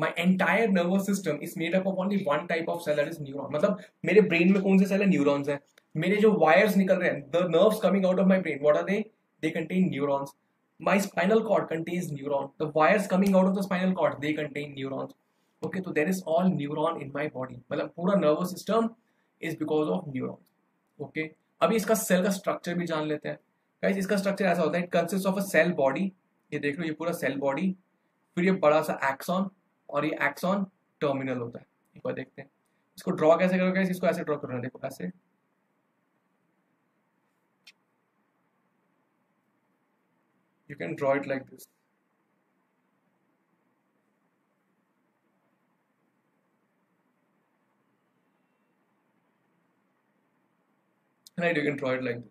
My entire nervous system is made up of only one type of cell, that is neuron. मतलब मेरे ब्रेन में कौन से सेल है? न्यूरॉन्स हैं. मेरे जो वायर्स निकल रहे हैं, the nerves coming out of my brain, what are they? They contain neurons. My spinal cord contains neuron. The wires coming out of the spinal cord, they contain neurons. Okay, so there is all neuron in my body. मतलब पूरा nervous system is because of neurons. Okay, अभी इसका cell का structure भी जान लेते हैं. Guys, इसका स्ट्रक्चर ऐसा होता है, it consists of a cell body. ये देख लो, ये पूरा सेल बॉडी, फिर ये बड़ा सा एक्सॉन, और ये एक्सॉन टर्मिनल होता है. एक बार देखते हैं इसको ड्रॉ कैसे करोगे. इसको ऐसे ड्रॉ करना, देखो ऐसे. You can draw it like this. Right, you can draw it like this.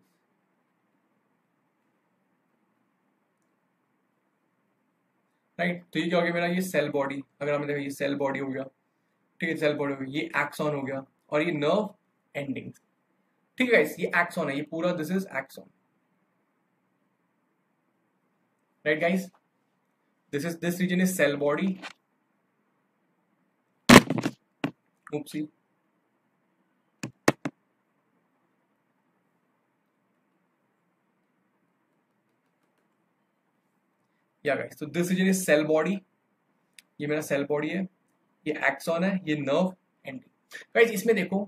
Right, तो ये क्या हो गया मेरा? ये सेल बॉडी. अगर हमने देखा, ये सेल बॉडी हो गया. ठीक है, सेल बॉडी हो गई. ये एक्सॉन हो गया और ये नर्व एंडिंग. ठीक है गाइस, ये एक्सॉन है, ये पूरा this is axon. Right guys, this region is cell body. Oopsie. Yeah guys, तो this region is cell body. ये मेरा सेल बॉडी है, ये एक्सॉन है, ये नर्व एंडिंग. गाइस, इसमें देखो,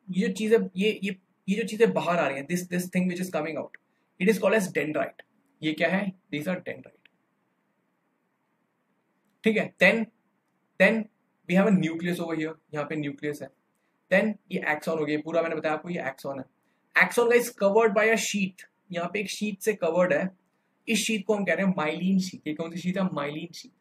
ये जो चीजें ये जो चीजें बाहर आ रही हैं, this thing which is coming out, it is called as dendrite. ये क्या है? These are dendrite. ठीक है. Then we have a nucleus over here. यहाँ पे न्यूक्लियस है. देन ये एक्सॉन हो गया. पूरा मैंने बताया आपको, ये एक्सॉन है. Axon guys covered by a sheet. यहाँ पे एक शीट से कवर्ड है. इस शीट को हम कह रहे हैं माइलिन शीट. ये कौन सी शीट है? Myelin sheath.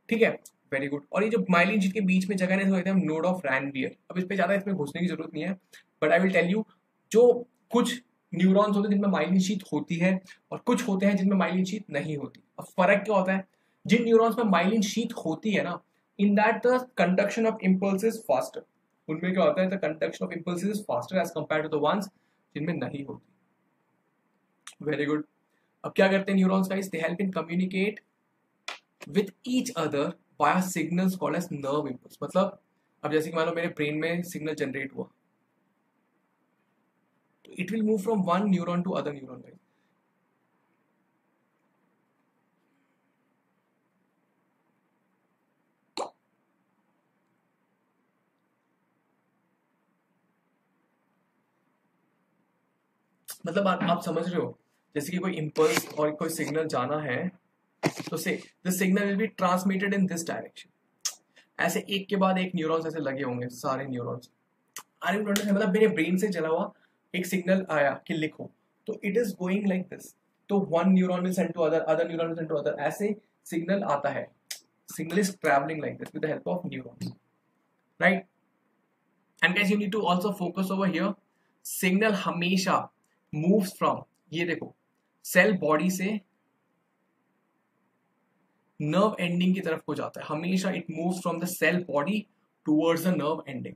ठीक है, वेरी गुड. और ये जो माइलिन शीट के बीच में जगह है, हम नोड ऑफ रैनवियर. अब इस पे ज्यादा इसमें घुसने की जरूरत नहीं है, but I will tell you, जो कुछ न्यूरॉन्स होते हैं जिनमें माइलिन शीट होती है और कुछ होते हैं जिनमें माइलिन शीट नहीं होती. अब फर्क क्या होता है? जिन न्यूरॉन्स में माइलिन शीट होती है ना, in that the conduction of impulse is faster. उनमें क्या होता है? The conduction of impulse is faster as compare to the ones जिनमें नहीं होती. Very good. अब क्या करते हैं neurons guys, they help in communicate with each other via signals called as nerve impulse. मतलब अब जैसे कि मान लो मेरे ब्रेन में सिग्नल जनरेट हुआ, तो it will move from one neuron to other neuron guys. मतलब आप समझ रहे हो, जैसे कि कोई इम्पल्स और कोई सिग्नल जाना है, तो से the signal will be transmitted in this direction. ऐसे एक के बाद एक न्यूरॉन्स ऐसे लगे होंगे, सारे न्यूरॉन्स। Are you understand? मतलब मेरे ब्रेन से चला हुआ एक सिग्नल आया कि लिखो, तो it is going like this. तो one neuron will send to other, other neuron will send to other, ऐसे सिग्नल आता है। Signal is travelling like this with the help of neurons, right? And guys you need to also focus over here, signal हमेशा moves from, ये देखो, cell body से nerve ending की तरफ को जाता है हमेशा। It moves from the cell body towards the nerve ending.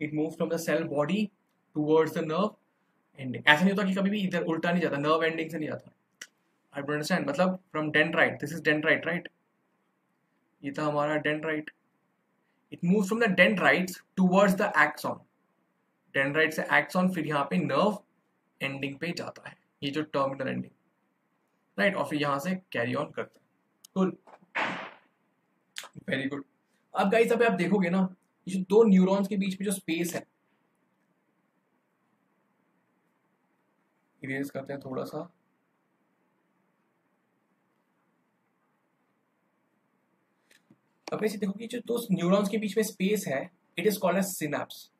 It moves from the cell body towards the nerve ending. ऐसा नहीं होता कि कभी भी इधर उल्टा नहीं जाता, नर्व एंडिंग से नहीं जाता। I understand? मतलब from dendrite, this is dendrite, right? ये था हमारा dendrite. It moves from the dendrites towards the axon. Dendrite से एक्सॉन, फिर यहाँ पे नर्व एंडिंग पे जाता है, ये जो टर्मिनल एंडिंग, राइट? और फिर यहाँ से कैरी ऑन करता है। Cool. Very good. अब गाइस अब आप देखोगे ना, ये जो दो न्यूरॉन्स के बीच में जो स्पेस है, इरेज करते हैं थोड़ा सा। अब ऐसे देखो कि जो दो न्यूरॉन्स के बीच में स्पेस है, it is called as synapse.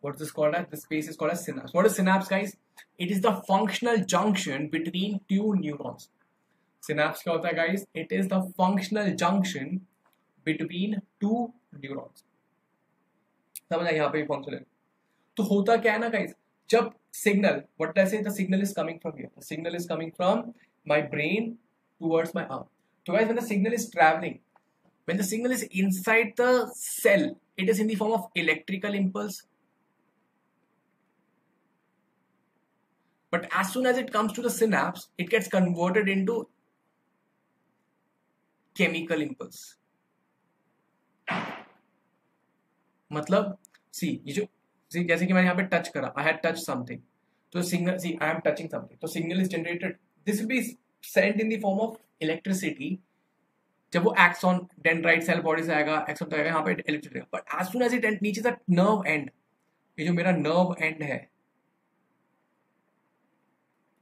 What is this called as? The space is called as synapse. What is synapse, guys? It is the functional junction between two neurons. Synapse क्या होता है guys? It is the functional junction between two neurons. समझ आया यहाँ पे functional. तो होता क्या है ना गाइस, जब signal, what I say, the signal is coming from here, the signal is coming from my brain towards my arm. तो guys when the signal is travelling, when the signal is inside the cell, it is in the form of electrical impulse, but as soon as it comes to the synapse, it gets converted into chemical impulse. मतलब सी, ये जो सी, जैसे कि मैंने यहाँ पे touch करा, I had touch something, तो signal, see I am touching something, तो signal is generated, this will be sent in the form of electricity. जब वो एक्सॉन डेंड्राइट सेल बॉडी से आएगा, एक्सॉन तक आएगा, यहाँ पे electricity, but as soon as it नीचे द नर्व एंड, ये जो मेरा नर्व एंड है,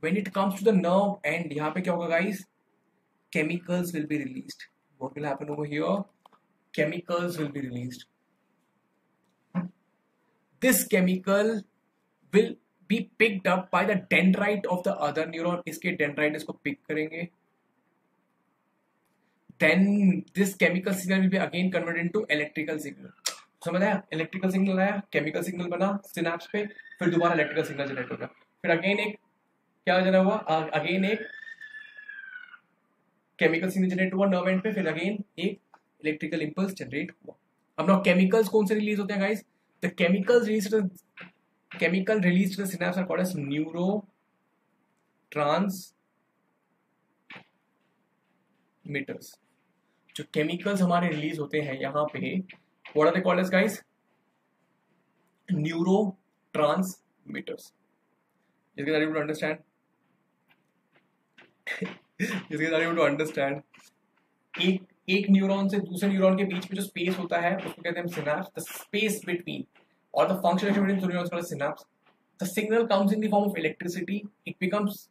when it comes to the nerve end, यहाँ पे क्या होगा guys? Chemicals will be released. What will happen over here? Chemicals will be released. This chemical will be picked up by the dendrite of the other neuron. इसके dendrite इसको pick करेंगे. Then this chemical signal will be again converted into electrical signal. समझ आया? Electrical signal आया, chemical signal बना synapse पे, फिर दोबारा electrical signal generate होगा, फिर again एक क्या जनरेट हुआ, अगेन एक केमिकल सिग्नल जनरेट हुआ नर्व एंड पे, फिर अगेन एक इलेक्ट्रिकल इंपल्स जनरेट हुआ। अब नाउ केमिकल्स कौन से रिलीज होते हैं guys? The chemicals release to the synapse are called as neurotransmitters. जो केमिकल्स हमारे रिलीज होते हैं यहाँ पे, what are they called as guys? Neurotransmitters. Is it able to understand? Is it able to understand? एक neuron से दूसरे neuron के बीच में जो स्पेस होता है उसको कहते हैं सिनैप्स। द स्पेस बिटवीन और the function between two neurons called synapse. The signal comes in the form of electricity, it becomes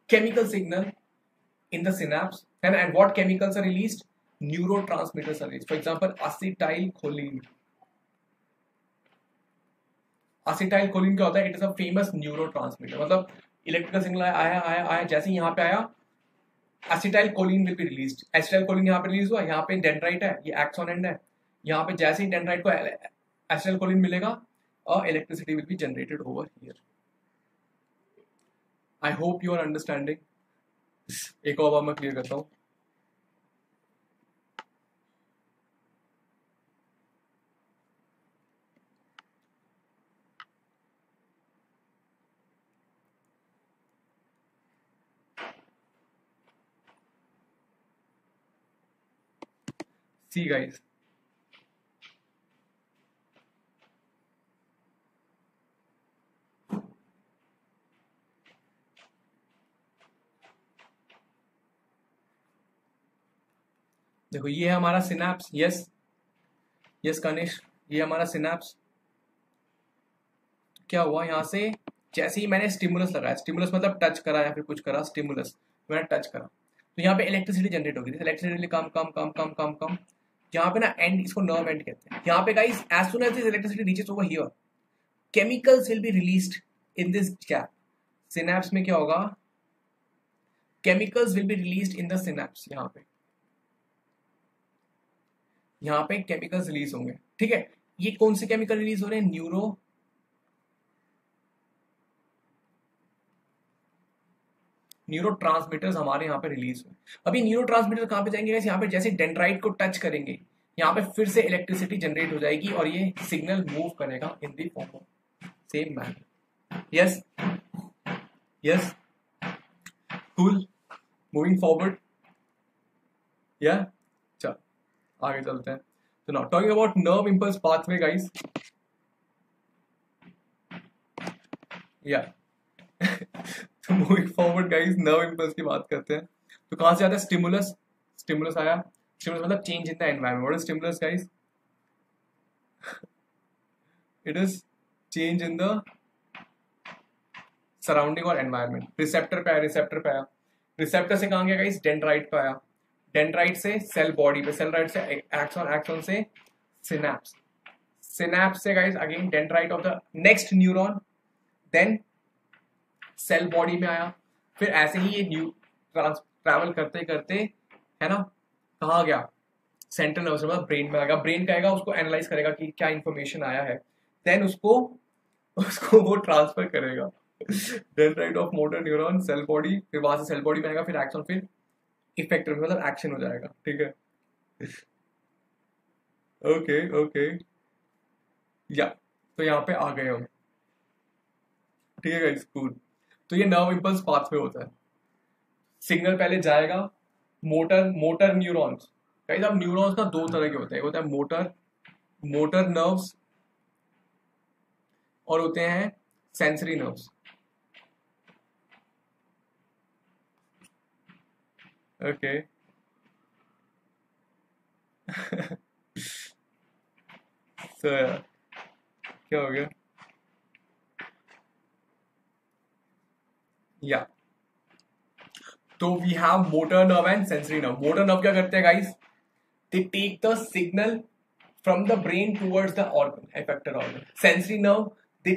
chemical signal in the synapse, and what chemicals are released? Neurotransmitters are released. For example, acetylcholine. Acetylcholine क्या होता है? It is a famous neurotransmitter. मतलब electrical signal आया, जैसे ही यहाँ पे आया, acetylcholine will be released. acetylcholine यहाँ पे रिलीज हुआ, यहाँ पे डेंड्राइट है, ये एक्सॉन एंड है, यहाँ पे जैसे ही डेंड्राइट को acetylcholine मिलेगा, electricity will be generated over here. I hope you are understanding. एक और बार मैं क्लियर करता हूँ। सी गाइस, देखो ये है हमारा सिनेप्स। यस यस कनिष्क, ये हमारा सिनेप्स। क्या हुआ यहाँ से, जैसे ही मैंने स्टिमुलस लगाया, स्टिमुलस मतलब टच करा या फिर कुछ करा, स्टिमुलस मैंने टच करा, तो यहाँ पे इलेक्ट्रिसिटी जनरेट होगी। इलेक्ट्रिसिटी कम कम कम कम कम कम, यहाँ पे ना एंड, इसको नर्व एंड कहते हैं। यहाँ पे guys as soon as this electricity reaches over here, chemicals will be released in this gap. Synapse में क्या होगा, chemicals will be released in the synapse. यहाँ पे केमिकल्स रिलीज होंगे, ठीक है। ये कौन से केमिकल रिलीज हो रहे हैं, न्यूरो ट्रांसमीटर्स हमारे यहाँ पे रिलीज हुए। अभी न्यूरो ट्रांसमीटर कहाँ पे जाएंगे, यहाँ पे जैसे डेंड्राइट को टच करेंगे, यहाँ पे फिर से इलेक्ट्रिसिटी जनरेट हो जाएगी और ये सिग्नल मूव करेगा in the form of same manner. Yes yes cool, moving forward. या चल आगे चलते हैं। तो now talking about nerve impulse pathway guys. या तो moving forward guys, nerve impulse की बात करते हैं। तो कहां से आता है, स्टिमुलस। स्टिमुलस आया, स्टिमुलस मतलब change in the environment. What is stimulus guys, it is change in the surrounding और एनवायरनमेंट। रिसेप्टर पे आया, रिसेप्टर पे आया, रिसेप्टर से कहां गया गाइस, डेंड्राइट पे आया, डेंड्राइट से सेल बॉडी पे, सेल राइट से एक्सॉन, एक्सॉन से सिनेप्स, सिनेप्स से guys again dendrite of the next neuron, then cell body में आया। फिर ऐसे ही ये न्यू ट्रैवल करते करते, है ना, कहाँ गया, सेंट्रल नर्वस सिस्टम, ब्रेन में आ गया। ब्रेन कहेगा, उसको एनालाइज करेगा कि क्या इंफॉर्मेशन आया है, देन उसको उसको वो ट्रांसफर करेगा dendrite of motor neuron, cell body, फिर वहां से सेल बॉडी में आएगा, फिर एक्सॉन, फिर इफेक्टर मतलब एक्शन हो जाएगा, ठीक है। ओके ओके, या तो यहाँ पे आ गए हम, ठीक है गाइस, कूल। तो ये नर्व इंपल्स पाथवे होता है। सिग्नल पहले जाएगा मोटर न्यूरॉन्स। गाइस अब न्यूरॉन्स ना दो तरह के होते हैं, होता है मोटर नर्व्स और होते हैं सेंसरी नर्व्स। ओके so, क्या हो गया, या तो we have motor nerve and sensory nerve. Motor nerve क्या करते हैं guys, they take the signal from the brain towards the organ, effector organ. Sensory nerve they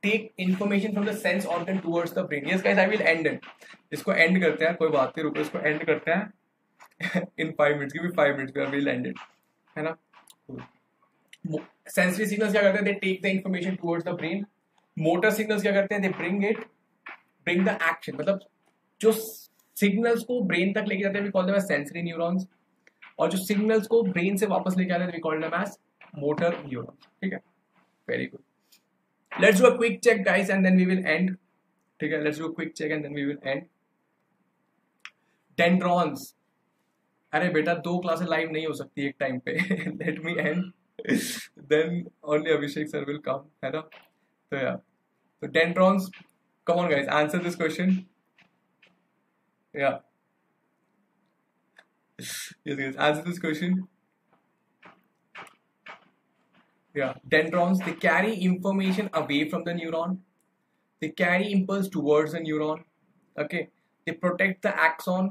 take information from the sense organ towards the brain. Yes guys, I will end it, इसको end करते हैं, कोई बात नहीं, रुको, इसको end करते हैं in 5 minutes, give me 5 minutes, we will end it, है ना। सेंसरी सिग्नल्स क्या करते हैं, they take the information towards the brain. Motor signals क्या करते हैं, दे ब्रिंग द एक्शन, मतलब जो सिग्नल्स को ब्रेन तक लेके जाते हैं, we call them as sensory neurons, और जो सिग्नल्स को ब्रेन से वापस लेके आते हैं, we call them as motor neurons, ठीक है। Very good, let's do a quick check guys and then we will end, ठीक है। Let's do a quick check and then we will end. Dendrons, अरे बेटा 2 क्लासेस लाइव नहीं हो सकती एक टाइम पे let me end then only Abhishek sir will come, है ना। तो यार, तो dendrons, come on guys, answer this question. Yeah, yes guys, answer this question. Yeah, dendrons, they carry information away from the neuron, they carry impulse towards the neuron, okay, they protect the axon,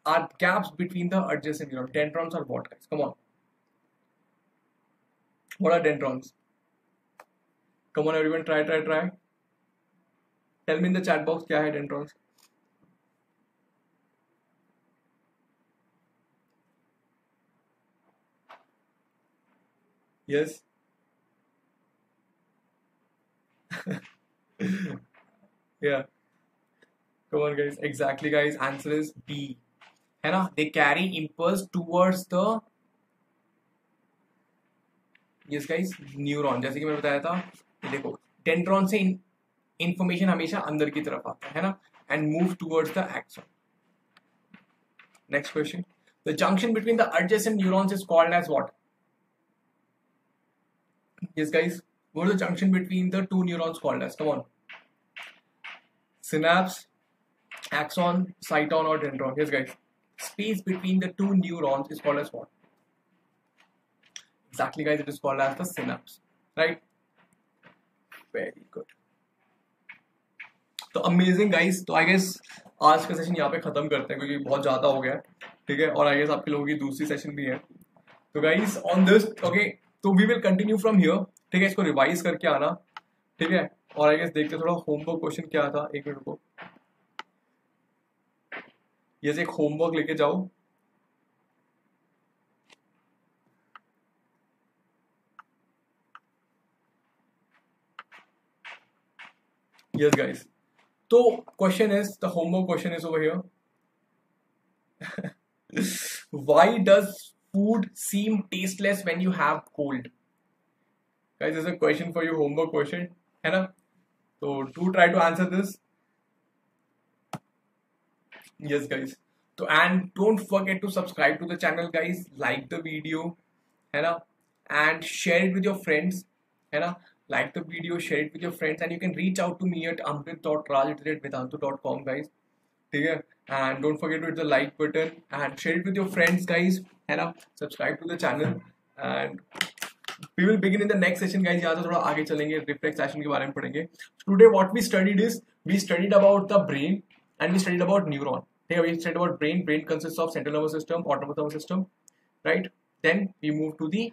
are gaps between the adjacent neuron. Dendrons are what guys, come on, what are dendrons? Come on everyone, try. Tell me in the chat box क्या है dendrons. Yes. Yeah. Come on guys. Exactly guys. Answer is B. है ना? They carry impulse towards the, yes guys, neuron. जैसे कि मैंने बताया था, ये देखो, dendron से इंफॉर्मेशन हमेशा अंदर की तरफ आता है ना, and move towards the action. Next question, The junction between the adjacent neurons is called as what? Yes, guys. What is the junction between the two neurons called as? Come on. Synapse, axon, cyton, or dendron? Yes, guys. Space between the two neurons is called as what? Exactly, guys. It is called as the synapse. Right? Very good. तो amazing guys. तो I guess आज का session यहाँ पे खत्म करते हैं क्योंकि बहुत ज्यादा हो गया है. ठीक है. और आई गेस आपके लोगों की दूसरी सेशन भी है. तो गाइस ऑन दिस ओके, तो we will continue from here. ठीक है. इसको रिवाइज करके आना. ठीक है. और आई गेस देखते थोड़ा होमवर्क क्वेश्चन क्या था. एक मिनट को. ये एक होमवर्क लेके जाओ. Yes, guys. So, question is, the homework question is over here. Why does food seem tasteless when you have cold? Guys, this is a question for you, homework question. है ना? So, do try to answer this. Yes, guys. So, and don't forget to subscribe to the channel, guys. Like the video, है ना? And share it with your friends, है ना? Like the video, share it with your friends, and you can reach out to me at amrit.raj@vedantu.com, guys. ठीक है. And don't forget to hit the like button and share it with your friends, guys. है ना? Subscribe to the channel and we will begin in the next session, guys. यहाँ से थोड़ा आगे चलेंगे, reflex action के बारे में पढ़ेंगे. Today what we studied is we studied about the brain and we studied about neuron. ठीक है. We studied about brain. Brain consists of central nervous system, autonomous nervous system, right? Then we move to the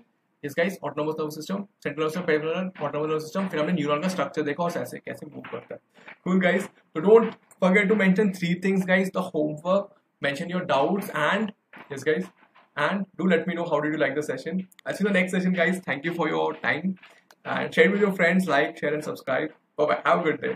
Yes, guys, autonomous nervous system, central nervous system, peripheral, autonomous nervous system. फिर हमने neuron का structure देखा और कैसे कैसे move करता है. Cool, guys. So don't forget to mention 3 things, guys. The homework, mention your doubts, and yes, guys, and do let me know how did you like the session. I'll see you in the next session, guys. Thank you for your time and share it with your friends. Like, share, and subscribe. Bye bye. Have a good day.